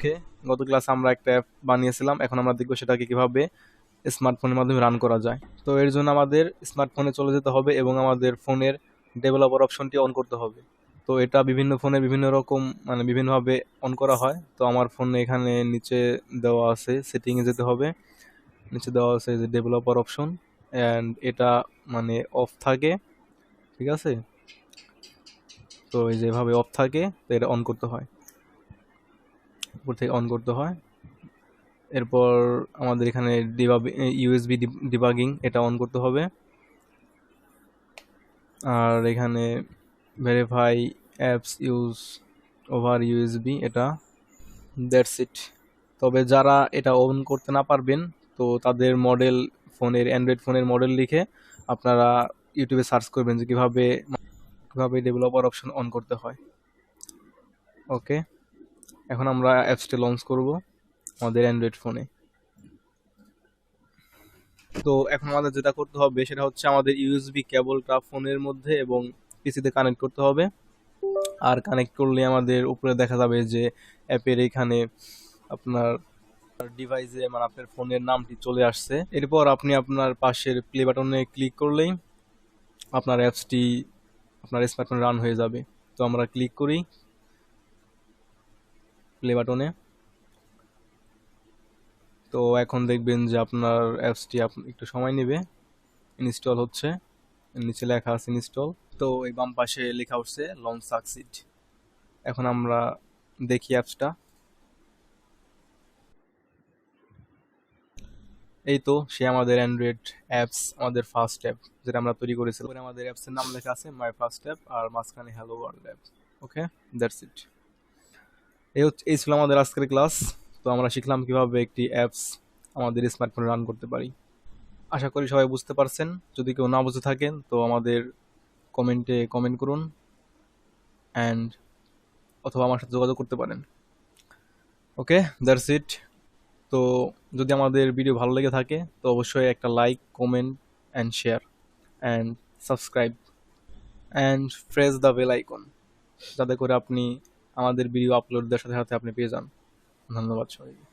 ওকে, গত ক্লাসে আমরা একটা অ্যাপ বানিয়েছিলাম, এখন আমরা দেখবো সেটাকে কিভাবে স্মার্টফোনের মাধ্যমে রান করা যায়। তো এর জন্য আমাদের স্মার্টফোনে চলে যেতে হবে এবং আমাদের ফোনের ডেভেলপার অপশনটি অন করতে হবে। তো এটা বিভিন্ন ফোনে বিভিন্ন রকম মানে বিভিন্নভাবে অন করা হয়। তো আমার ফোনে এখানে নিচে দেওয়া আছে, সেটিংয়ে যেতে হবে। নিচে দেওয়া আছে যে ডেভেলপার অপশন, অ্যান্ড এটা মানে অফ থাকে, ঠিক আছে। তো এই যেভাবে অফ থাকে, তো এটা অন করতে হয়, উপর থেকে অন করতে হয়। এরপর আমাদের এখানে ইউএসবি ডিবাগিং এটা অন করতে হবে। আর এখানে verify apps use over USB, এটা দ্যাটস ইট। তবে যারা এটা অন করতে না পারবেন, তো তাদের মডেল, ফোনের অ্যান্ড্রয়েড ফোনের মডেল লিখে আপনারা ইউটিউবে সার্চ করবেন যে কিভাবে কিভাবে ডেভেলপার অপশন অন করতে হয়। ওকে, এখন আমরা অ্যাপসটি লঞ্চ করব আমাদের অ্যান্ড্রয়েড ফোনে। তো এখন আমাদের যেটা করতে হবে সেটা হচ্ছে আমাদের ইউএসবি কেবলটা ফোনের মধ্যে এবং পিসিতে কানেক্ট করতে হবে। আর কানেক্ট করলে আমাদের উপরে দেখা যাবে যে অ্যাপের এখানে আপনার ডিভাইসে মানে আপনার ফোনের নামটি চলে আসছে। এরপর আপনি আপনার পাশের প্লে বাটনে ক্লিক করলেই আপনার অ্যাপসটি আপনার স্মার্টফোনে রান হয়ে যাবে। তো আমরা ক্লিক করি প্লে বাটনে। তো এখন দেখবেন যে আপনার অ্যাপসটি একটু সময় নেবে, ইনস্টল হচ্ছে। নিচে লেখা আছে ইনস্টল। তো এই বাম পাশে লেখা উঠছে লঞ্চ সাকসিড। এখন আমরা দেখি অ্যাপসটা। এই তো সে আমাদের অ্যান্ড্রয়েড অ্যাপস, আমাদের ফার্স্ট অ্যাপ যেটা আমরা তৈরি করেছিলাম। পরে আমাদের অ্যাপসের নাম লেখা আছে মাই ফার্স্ট অ্যাপ, আর মাঝখানে hello world app. Okay, that's it. এই ছিল আমাদের আজকের ক্লাস। তো আমরা শিখলাম কিভাবে একটি অ্যাপস আমাদের স্মার্টফোনে রান করতে পারি। আশা করি সবাই বুঝতে পারছেন। যদি কেউ না বুঝে থাকেন তো আমাদের কমেন্টে কমেন্ট করুন, অ্যান্ড অথবা আমার সাথে যোগাযোগ করতে পারেন। ওকে, দ্যাটস ইট। তো যদি আমাদের ভিডিও ভালো লেগে থাকে তো অবশ্যই একটা like, comment and share and subscribe and press the bell icon, যাতে করে আপনি আমাদের ভিডিও আপলোড দেওয়ার সাথে সাথে আপনি পেয়ে যান। ধন্যবাদ সবাইকে।